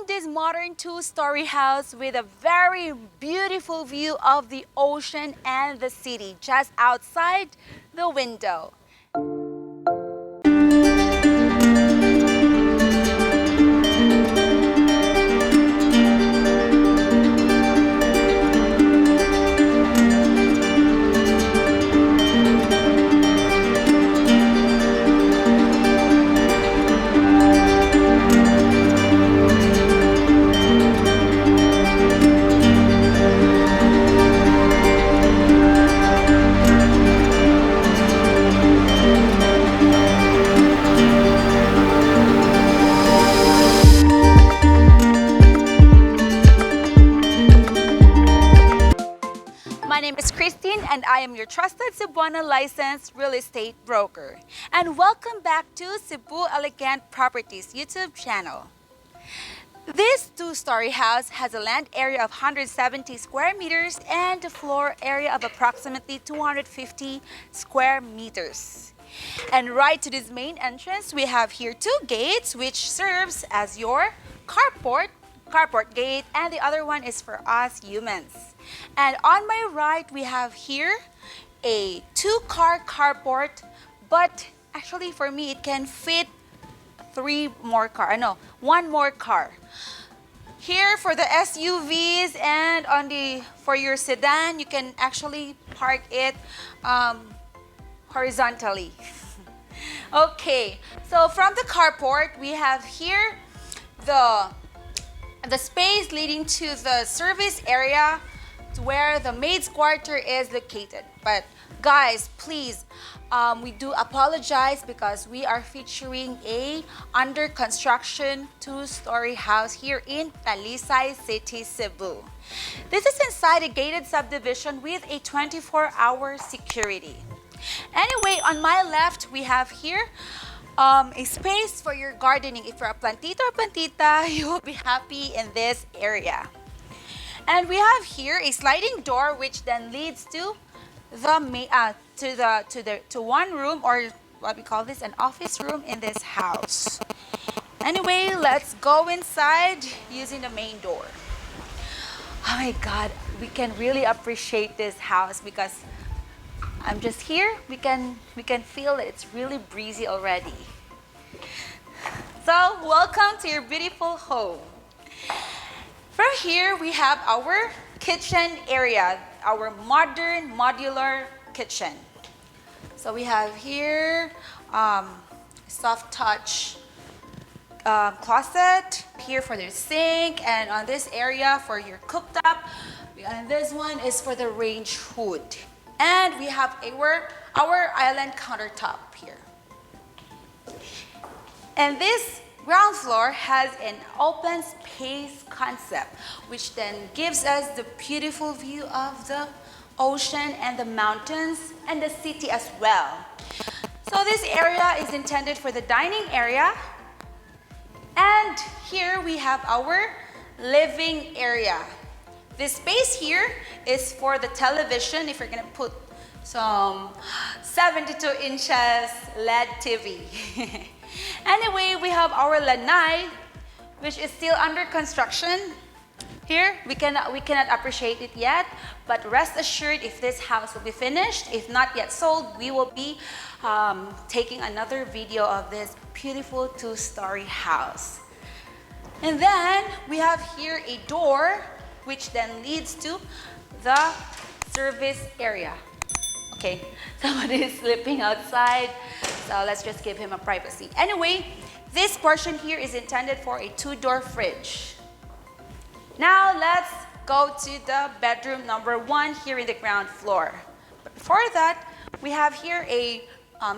in this modern two-story house with a very beautiful view of the ocean and the city just outside the window. My name is Christine and I am your trusted Cebuana licensed real estate broker. And welcome back to Cebu Elegant Properties YouTube channel. This two-story house has a land area of 170 square meters and a floor area of approximately 250 square meters. And right to this main entrance, we have here two gates which serves as your carport gate, and the other one is for us humans. And on my right, we have here a two-car carport, but actually for me, it can fit one more car. Here for the SUVs and for your sedan, you can actually park it horizontally. Okay, so from the carport, we have here the space leading to the service area where the maid's quarter is located. But guys, please, we do apologize because we are featuring a under construction two-story house here in Talisay City, Cebu. This is inside a gated subdivision with a 24-hour security. Anyway, on my left, we have here a space for your gardening. If you're a plantita or plantita, you will be happy in this area. And we have here a sliding door which then leads to one room, or what we call this, an office room in this house. Anyway, let's go inside using the main door. Oh my God, we can really appreciate this house because I'm just here. We can feel it. It's really breezy already. So welcome to your beautiful home. From here, we have our kitchen area, our modern modular kitchen. So we have here soft touch closet, here for the sink, and on this area for your cooktop. And this one is for the range hood. And we have our island countertop here. And this ground floor has an open space concept, which then gives us the beautiful view of the ocean and the mountains and the city as well. So this area is intended for the dining area. And here we have our living area. This space here is for the television, if you're gonna put some 72 inches LED TV. Anyway, we have our lanai, which is still under construction. Here, we cannot appreciate it yet, but rest assured, if this house will be finished, if not yet sold, we will be taking another video of this beautiful two-story house. And then we have here a door which then leads to the service area. Okay, somebody is sleeping outside, so let's just give him a privacy. Anyway, this portion here is intended for a two-door fridge. Now let's go to the bedroom number 1 here in the ground floor. But before that, we have here a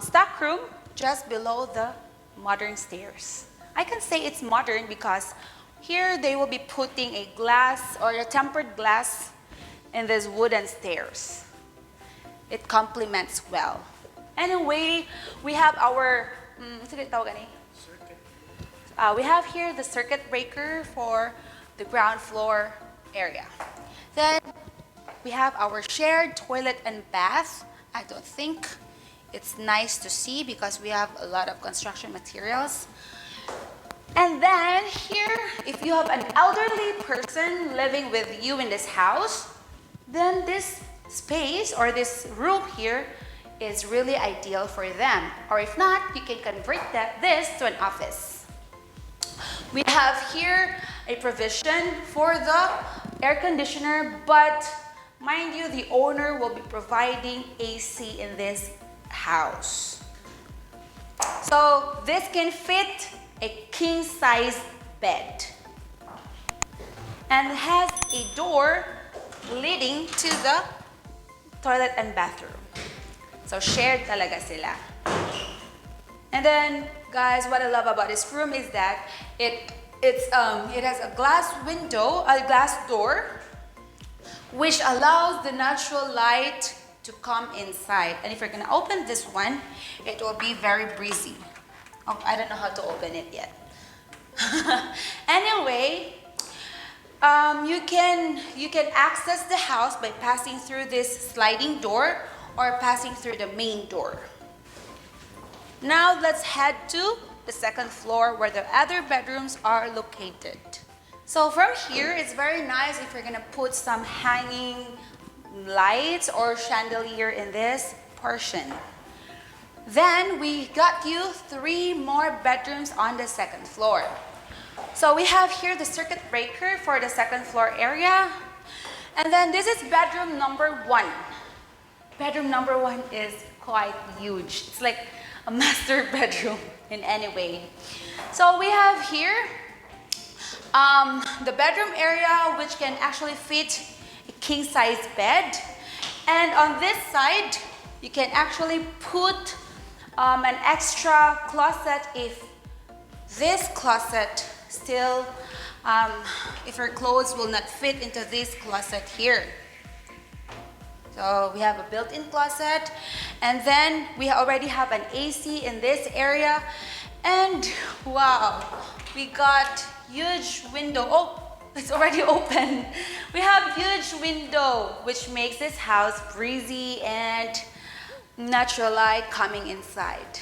stock room just below the modern stairs. I can say it's modern because here they will be putting a glass or a tempered glass in these wooden stairs. It complements well. Anyway, we have our we have here the circuit breaker for the ground floor area. Then we have our shared toilet and bath. I don't think it's nice to see because we have a lot of construction materials. And then here, if you have an elderly person living with you in this house, then this space or this room here is really ideal for them. Or if not, you can convert this to an office. We have here a provision for the air conditioner, but mind you, the owner will be providing AC in this house. So this can fit a king-size bed and has a door leading to the toilet and bathroom. So shared talaga sila. And then, guys, what I love about this room is that it has a glass window, a glass door, which allows the natural light to come inside. And if you're gonna open this one, it will be very breezy. Oh, I don't know how to open it yet. Anyway, you can access the house by passing through this sliding door or passing through the main door. Now let's head to the second floor where the other bedrooms are located. So from here, it's very nice if you're gonna put some hanging lights or chandelier in this portion. Then we got you 3 more bedrooms on the second floor. So we have here the circuit breaker for the second floor area. And then this is bedroom number 1. Bedroom number 1 is quite huge. It's like a master bedroom in any way. So we have here the bedroom area, which can actually fit a king-size bed. And on this side, you can actually put an extra closet if this closet still, if your clothes will not fit into this closet here. So we have a built-in closet, and then we already have an AC in this area. And wow, we got huge window. Oh, it's already open. We have huge window, which makes this house breezy and natural light coming inside.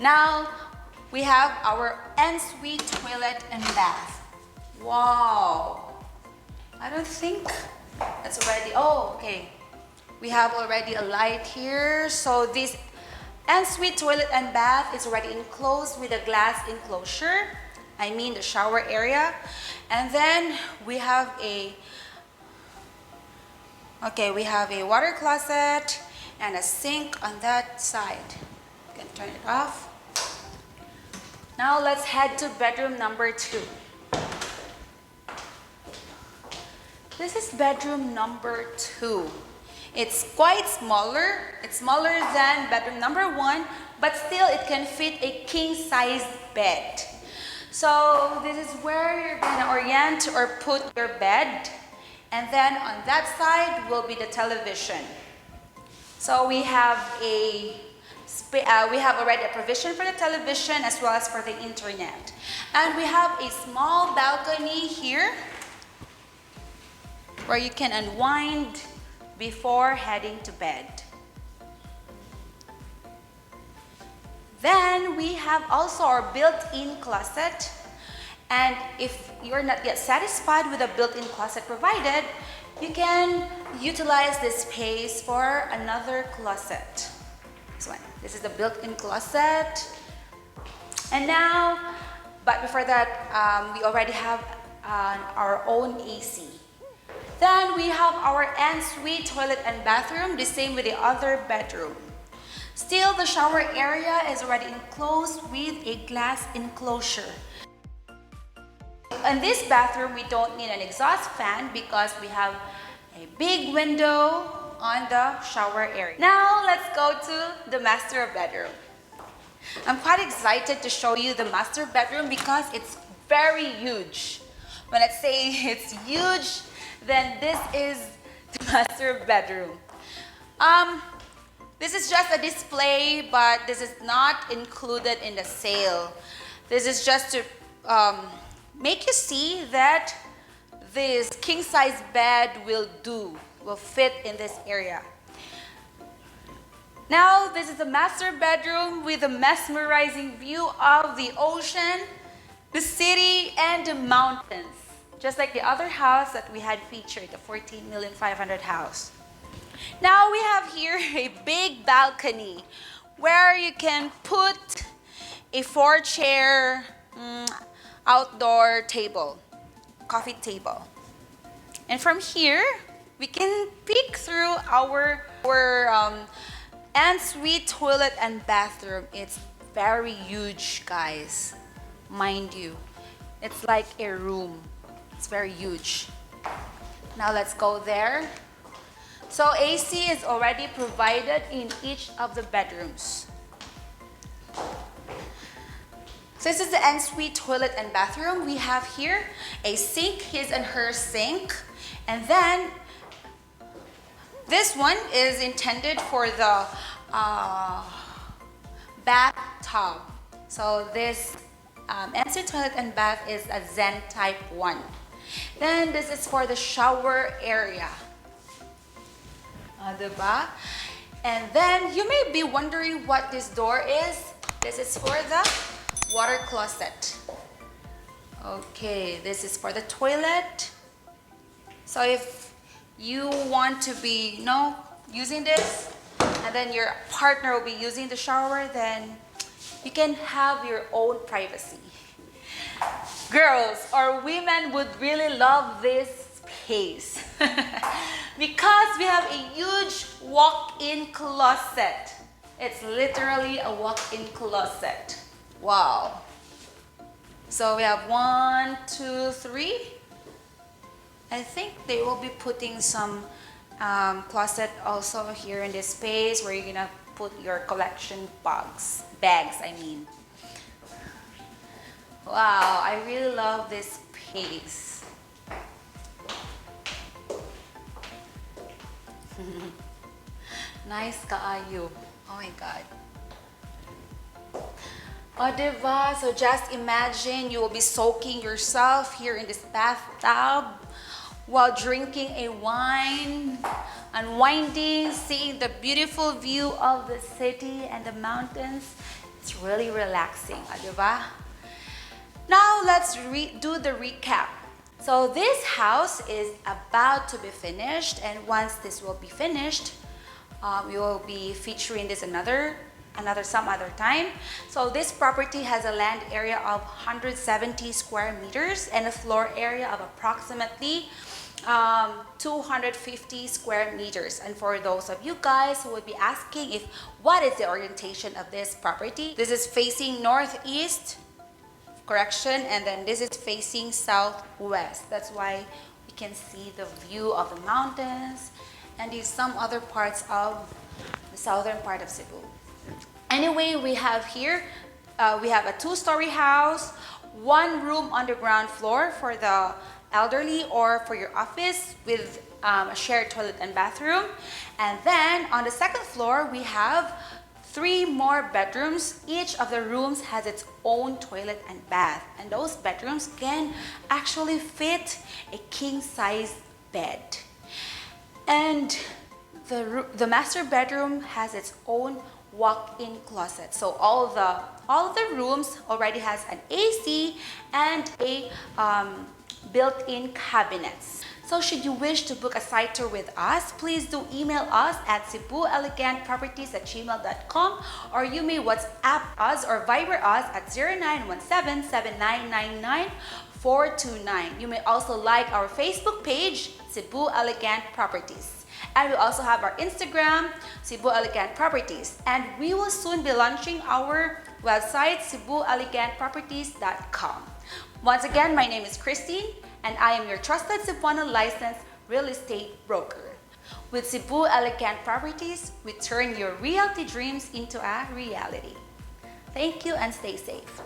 Now we have our ensuite toilet and bath. Wow, I don't think that's already, oh, okay. We have already a light here. So this ensuite toilet and bath is already enclosed with a glass enclosure. I mean the shower area. And then we have a water closet and a sink on that side. You can turn it off. Now let's head to bedroom number 2. This is bedroom number 2. It's quite smaller. It's smaller than bedroom number 1, but still it can fit a king-size bed. So this is where you're gonna orient or put your bed. And then on that side will be the television. So we have already a provision for the television as well as for the internet. And we have a small balcony here where you can unwind before heading to bed. Then we have also our built-in closet. And if you're not yet satisfied with the built-in closet provided, you can utilize this space for another closet. This one. This is the built-in closet. And now, but before that, we already have our own AC. Then we have our ensuite toilet and bathroom, the same with the other bedroom. Still, the shower area is already enclosed with a glass enclosure. In this bathroom, we don't need an exhaust fan because we have a big window on the shower area. Now, let's go to the master bedroom. I'm quite excited to show you the master bedroom because it's very huge. When I say it's huge, then this is the master bedroom. This is just a display, but this is not included in the sale. This is just to make you see that this king-size bed will fit in this area. Now, this is the master bedroom with a mesmerizing view of the ocean the city and the mountains. Just like the other house that we had featured, the 14,500,000 house. Now we have here a big balcony where you can put a 4-chair outdoor table, coffee table. And from here, we can peek through our ensuite toilet and bathroom. It's very huge, guys. Mind you, it's like a room. It's very huge. Now let's go there. So AC is already provided in each of the bedrooms. So this is the ensuite toilet and bathroom. We have here a sink, his and her sink. And then this one is intended for the bathtub. So this ensuite toilet and bath is a Zen type 1. Then this is for the shower area. Diba? And then you may be wondering what this door is. This is for the water closet. Okay, this is for the toilet. So if you want to be, using this, and then your partner will be using the shower, then you can have your own privacy. Girls or women would really love this space because we have a huge walk-in closet. It's literally a walk-in closet. Wow. So we have 1, 2, 3. I think they will be putting some closet also here in this space where you're gonna put your collection bags. Wow, I really love this space. Nice kaayo. Oh my God. Oh, diba? So just imagine you will be soaking yourself here in this bathtub while drinking a wine, unwinding, seeing the beautiful view of the city and the mountains. It's really relaxing, diba? Now let's do the recap. So this house is about to be finished, and once this will be finished, we will be featuring this some other time. So this property has a land area of 170 square meters and a floor area of approximately 250 square meters. And for those of you guys who would be asking what is the orientation of this property, this is facing northeast, correction, and then this is facing southwest. That's why we can see the view of the mountains and some other parts of the southern part of Cebu. Anyway, we have here, we have a 2-story house, 1 room on the ground floor for the elderly or for your office with a shared toilet and bathroom. And then on the 2nd floor, we have 3 more bedrooms. Each of the rooms has its own toilet and bath. And those bedrooms can actually fit a king-size bed. And the master bedroom has its own walk-in closet. So all the rooms already has an AC and a built-in cabinets. So should you wish to book a site tour with us, please do email us at cebuelegantproperties@gmail.com, or you may WhatsApp us or Viber us at 0917-7999-429. You may also like our Facebook page, Cebu Elegant Properties. And we also have our Instagram, Cebu Elegant Properties. And we will soon be launching our website, cebuelegantproperties.com. Once again, my name is Christine, and I am your trusted Cebuano licensed real estate broker. With Cebu Elegant Properties, we turn your realty dreams into a reality. Thank you and stay safe.